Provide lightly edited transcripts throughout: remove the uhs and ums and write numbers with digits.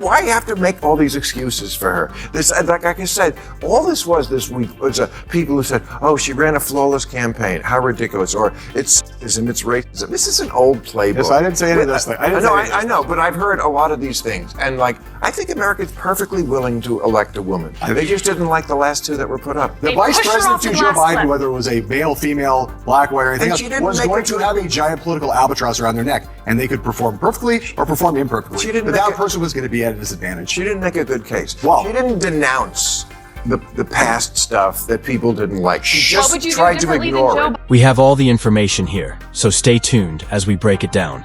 Why you have to make all these excuses for her? This, like I said, all this was this week was people who said, "Oh, she ran a flawless campaign. How ridiculous!" Or it's racism. This is an old playbook. Yes, I didn't say any of those things. I know, but I've heard a lot of these things, and like I think America's perfectly willing to elect a woman. They just didn't like the last two that were put up. The vice president to Joe Biden, whether it was a male, female, black, white, or anything else, was going to have a giant political albatross around their neck, and they could perform perfectly or perform imperfectly. But that person was going to be at a disadvantage. She didn't make a good case. Well, she didn't denounce the past stuff that people didn't like. She just tried to ignore it. We have all the information here, so stay tuned as we break it down.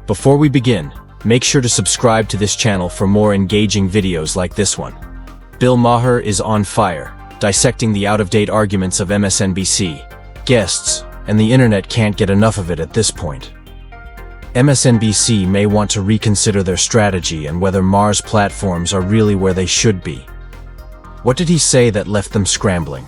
Before we begin, make sure to subscribe to this channel for more engaging videos like this one. Bill Maher is on fire, dissecting the out-of-date arguments of MSNBC. Guests and the internet can't get enough of it at this point. MSNBC may want to reconsider their strategy and whether Maher's platforms are really where they should be. What did he say that left them scrambling?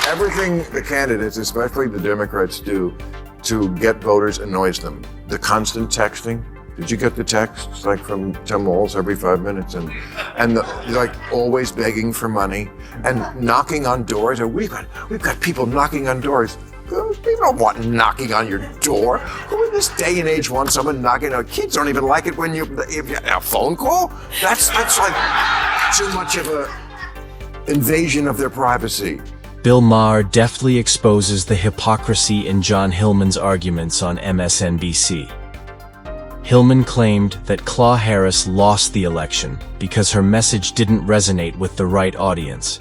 Everything the candidates, especially the Democrats, do to get voters annoys them. The constant texting. Did you get the texts like from Tim Walz every 5 minutes, and the, like always begging for money and knocking on doors? We've got people knocking on doors. People don't want knocking on your door. Who in this day and age wants someone knocking on? Kids don't even like it when if you a phone call. That's like too much of a invasion of their privacy. Bill Maher deftly exposes the hypocrisy in John Hillman's arguments on MSNBC. Hillman claimed that Kamala Harris lost the election because her message didn't resonate with the right audience.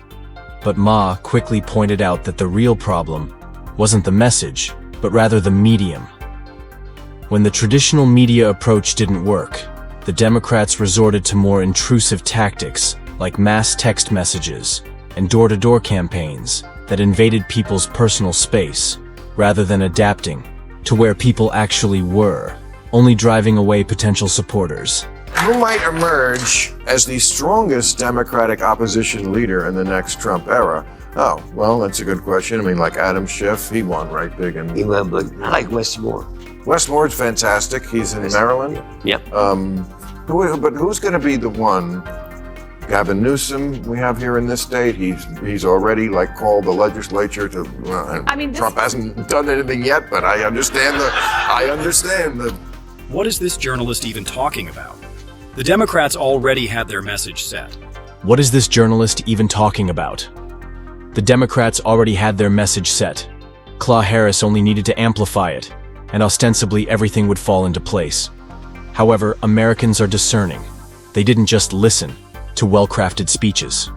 But Ma quickly pointed out that the real problem wasn't the message, but rather the medium. When the traditional media approach didn't work, the Democrats resorted to more intrusive tactics like mass text messages and door-to-door campaigns that invaded people's personal space, rather than adapting to where people actually were, only driving away potential supporters. Who might emerge as the strongest Democratic opposition leader in the next Trump era? Oh, well, that's a good question. I mean, like Adam Schiff, he won right big. He won, but I like Wes Moore. Wes Moore's fantastic. He's in Maryland. Yep. But who's going to be the one? Gavin Newsom, we have here in this state. He's already like called the legislature to. Trump hasn't done anything yet, but I understand the. What is this journalist even talking about? The Democrats already had their message set. What is this journalist even talking about? The Democrats already had their message set. Kamala Harris only needed to amplify it, and ostensibly everything would fall into place. However, Americans are discerning. They didn't just listen to well-crafted speeches.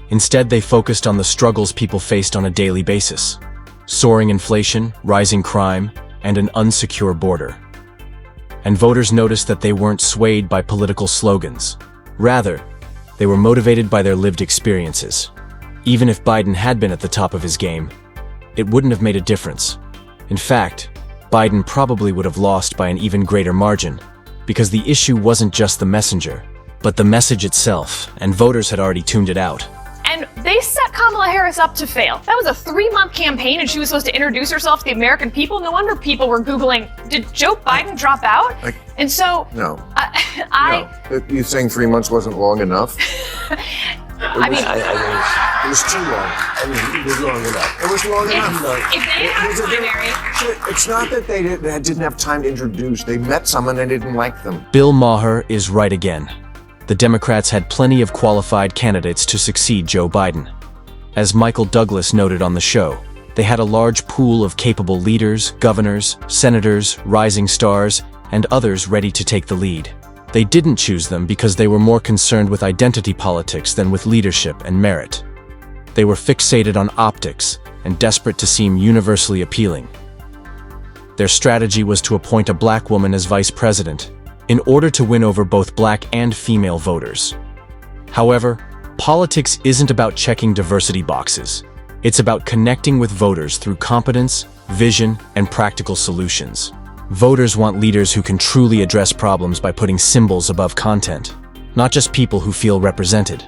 Instead, they focused on the struggles people faced on a daily basis: soaring inflation, rising crime, and an unsecure border. And voters noticed that they weren't swayed by political slogans. Rather, they were motivated by their lived experiences. Even if Biden had been at the top of his game, it wouldn't have made a difference. In fact, Biden probably would have lost by an even greater margin, because the issue wasn't just the messenger, but the message itself, and voters had already tuned it out. And they set Kamala Harris up to fail. That was a 3-month campaign, and she was supposed to introduce herself to the American people. No wonder people were Googling, did Joe Biden drop out? And so... No. You saying 3 months wasn't long enough? I mean, it was too long. I mean, it was long enough. It was long enough. If they didn't have primary... It's not that they didn't have time to introduce. They met someone and didn't like them. Bill Maher is right again. The Democrats had plenty of qualified candidates to succeed Joe Biden. As Michael Douglas noted on the show, they had a large pool of capable leaders, governors, senators, rising stars, and others ready to take the lead. They didn't choose them because they were more concerned with identity politics than with leadership and merit. They were fixated on optics and desperate to seem universally appealing. Their strategy was to appoint a black woman as vice president, in order to win over both black and female voters. However, politics isn't about checking diversity boxes. It's about connecting with voters through competence, vision, and practical solutions. Voters want leaders who can truly address problems by putting symbols above content, not just people who feel represented.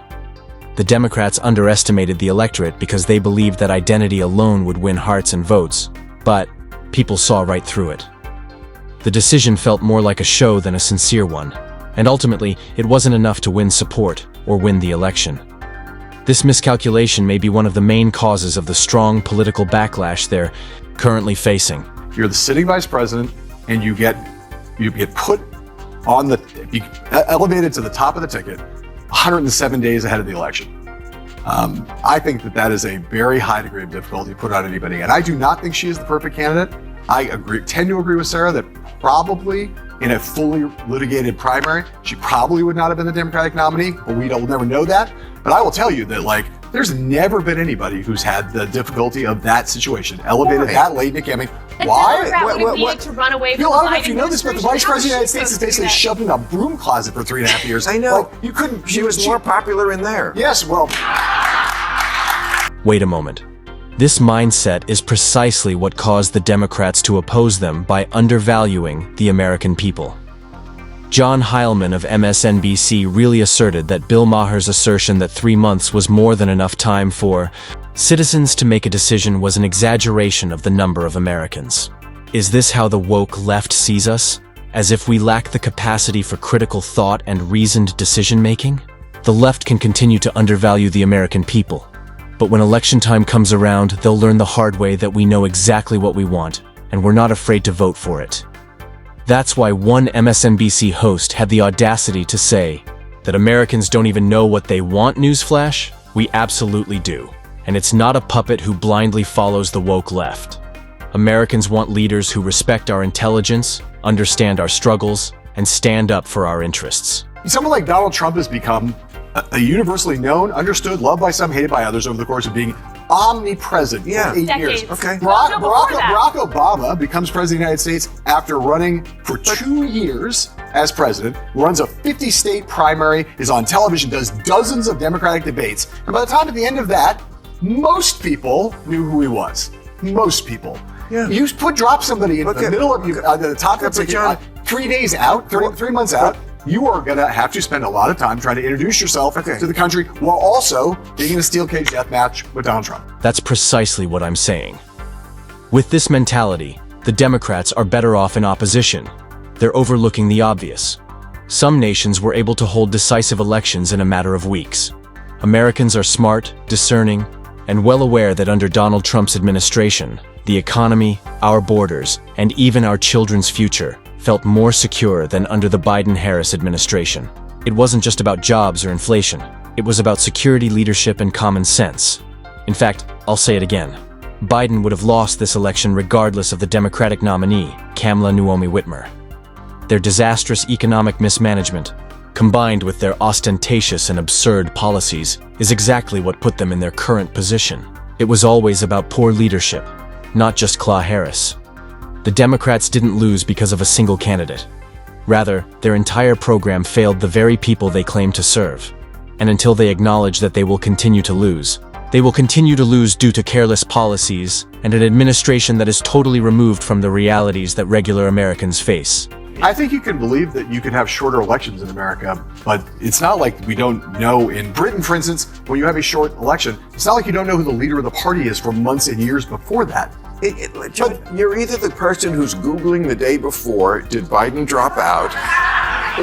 The Democrats underestimated the electorate because they believed that identity alone would win hearts and votes, but people saw right through it. The decision felt more like a show than a sincere one, And ultimately, it wasn't enough to win support or win the election. This miscalculation may be one of the main causes of the strong political backlash they're currently facing. You're the sitting vice president, and you get put on elevated to the top of the ticket 107 days ahead of the election. I think that is a very high degree of difficulty put on anybody, and I do not think she is the perfect candidate. I tend to agree with Sarah that probably in a fully litigated primary, she probably would not have been the Democratic nominee, but we'll never know that. But I will tell you that, there's never been anybody who's had the difficulty of that situation, elevated that late in the campaign. Why? Needed to run away from Bill, I don't know Biden if you know this, but the Vice President of the United States is basically shoved in a broom closet for 3.5 years. I know. You couldn't. She was more popular in there. Yes, well. Wait a moment. This mindset is precisely what caused the Democrats to oppose them by undervaluing the American people. John Heilman of MSNBC really asserted that Bill Maher's assertion that 3 months was more than enough time for citizens to make a decision was an exaggeration of the number of Americans. Is this how the woke left sees us? As if we lack the capacity for critical thought and reasoned decision-making? The left can continue to undervalue the American people. But when election time comes around, they'll learn the hard way that we know exactly what we want, and we're not afraid to vote for it. That's why one MSNBC host had the audacity to say that Americans don't even know what they want. Newsflash, we absolutely do. And it's not a puppet who blindly follows the woke left. Americans want leaders who respect our intelligence, understand our struggles, and stand up for our interests. Someone like Donald Trump has become a universally known, understood, loved by some, hated by others over the course of being omnipresent for 8 years. Okay. Barack Obama becomes president of the United States after running for 2 years as president, runs a 50-state primary, is on television, does dozens of Democratic debates, and by the time at the end of that, most people knew who he was. Most people. Yeah. You drop somebody in the middle of the top of the ticket, 3 days out, 3 months out. You are going to have to spend a lot of time trying to introduce yourself to the country while also being in a steel cage death match with Donald Trump. That's precisely what I'm saying. With this mentality, the Democrats are better off in opposition. They're overlooking the obvious. Some nations were able to hold decisive elections in a matter of weeks. Americans are smart, discerning, and well aware that under Donald Trump's administration, the economy, our borders, and even our children's future felt more secure than under the Biden-Harris administration. It wasn't just about jobs or inflation. It was about security, leadership, and common sense. In fact, I'll say it again. Biden would have lost this election regardless of the Democratic nominee, Kamala Naomi Whitmer. Their disastrous economic mismanagement, combined with their ostentatious and absurd policies, is exactly what put them in their current position. It was always about poor leadership, not just Kamala Harris. The Democrats didn't lose because of a single candidate. Rather, their entire program failed the very people they claim to serve. And until they acknowledge that they will continue to lose, they will continue to lose due to careless policies and an administration that is totally removed from the realities that regular Americans face. I think you can believe that you can have shorter elections in America, but it's not like we don't know. In Britain, for instance, when you have a short election, it's not like you don't know who the leader of the party is for months and years before that. But you're either the person who's Googling the day before, did Biden drop out,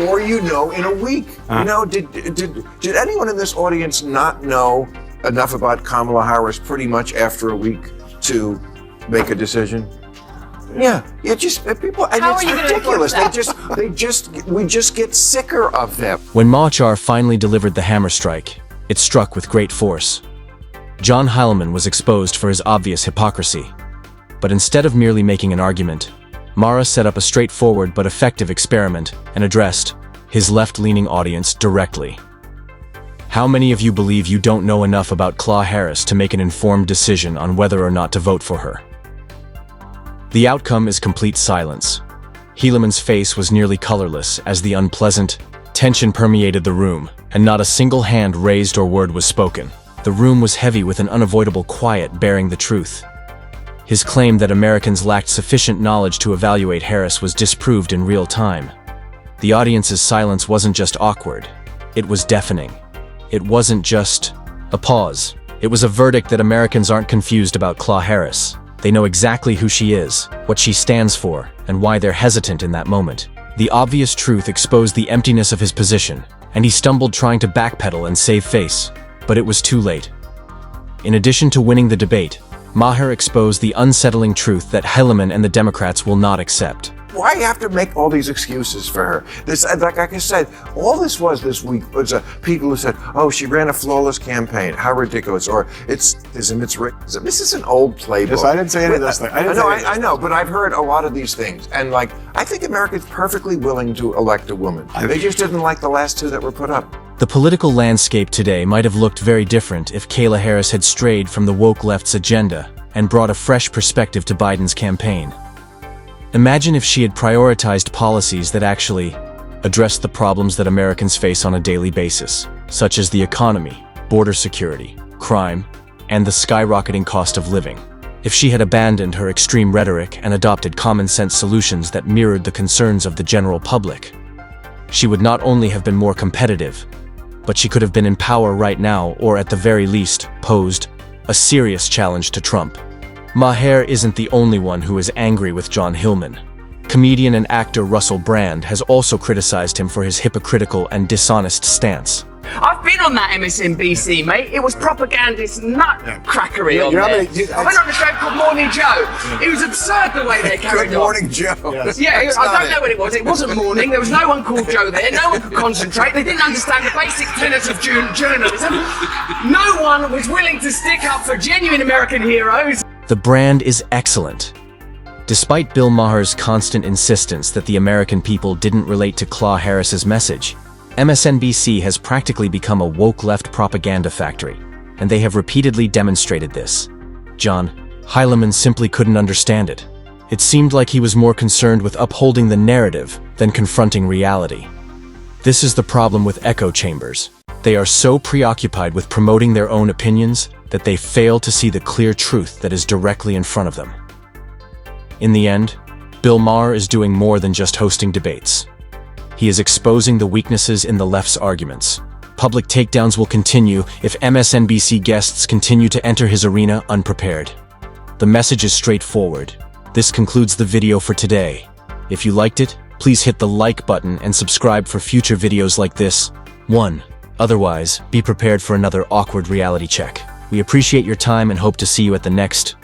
or in a week. Did anyone in this audience not know enough about Kamala Harris pretty much after a week to make a decision? Yeah, people, and it's ridiculous. We just get sicker of them. When Machar finally delivered the hammer strike, it struck with great force. John Heilman was exposed for his obvious hypocrisy. But instead of merely making an argument, Mara set up a straightforward but effective experiment and addressed his left-leaning audience directly. How many of you believe you don't know enough about Kamala Harris to make an informed decision on whether or not to vote for her? The outcome is complete silence. Heilman's face was nearly colorless as the unpleasant tension permeated the room, and not a single hand raised or word was spoken. The room was heavy with an unavoidable quiet bearing the truth. His claim that Americans lacked sufficient knowledge to evaluate Harris was disproved in real time. The audience's silence wasn't just awkward, it was deafening. It wasn't just a pause. It was a verdict that Americans aren't confused about Kamala Harris. They know exactly who she is, what she stands for, and why they're hesitant in that moment. The obvious truth exposed the emptiness of his position, and he stumbled trying to backpedal and save face, but it was too late. In addition to winning the debate, Maher exposed the unsettling truth that Heilemann and the Democrats will not accept. Why do you have to make all these excuses for her? This, like I said, all this was this week was people who said, "Oh, she ran a flawless campaign. How ridiculous!" Or it's racism. This is an old playbook. Yes, I didn't say any of those things. I know, but I've heard a lot of these things, and I think America's perfectly willing to elect a woman. They just didn't like the last two that were put up. The political landscape today might have looked very different if Kayla Harris had strayed from the woke left's agenda and brought a fresh perspective to Biden's campaign. Imagine if she had prioritized policies that actually addressed the problems that Americans face on a daily basis, such as the economy, border security, crime, and the skyrocketing cost of living. If she had abandoned her extreme rhetoric and adopted common-sense solutions that mirrored the concerns of the general public, she would not only have been more competitive, but she could have been in power right now, or at the very least, posed a serious challenge to Trump. Maher isn't the only one who is angry with John Hillman. Comedian and actor Russell Brand has also criticized him for his hypocritical and dishonest stance. I've been on that MSNBC, mate. It was propagandist nutcrackery on there. I went on a show called Morning Joe. It was absurd the way they carried on. Good morning, Joe. Yes. Yeah, I don't know what it was. It wasn't morning. There was no one called Joe there. No one could concentrate. They didn't understand the basic tenets of journalism. No one was willing to stick up for genuine American heroes. The brand is excellent. Despite Bill Maher's constant insistence that the American people didn't relate to Kamala Harris's message, MSNBC has practically become a woke left propaganda factory, and they have repeatedly demonstrated this. John Heilemann simply couldn't understand it. It seemed like he was more concerned with upholding the narrative than confronting reality. This is the problem with echo chambers. They are so preoccupied with promoting their own opinions that they fail to see the clear truth that is directly in front of them. In the end, Bill Maher is doing more than just hosting debates. He is exposing the weaknesses in the left's arguments. Public takedowns will continue if MSNBC guests continue to enter his arena unprepared. The message is straightforward. This concludes the video for today. If you liked it, please hit the like button and subscribe for future videos like this. 1. Otherwise, be prepared for another awkward reality check. We appreciate your time and hope to see you at the next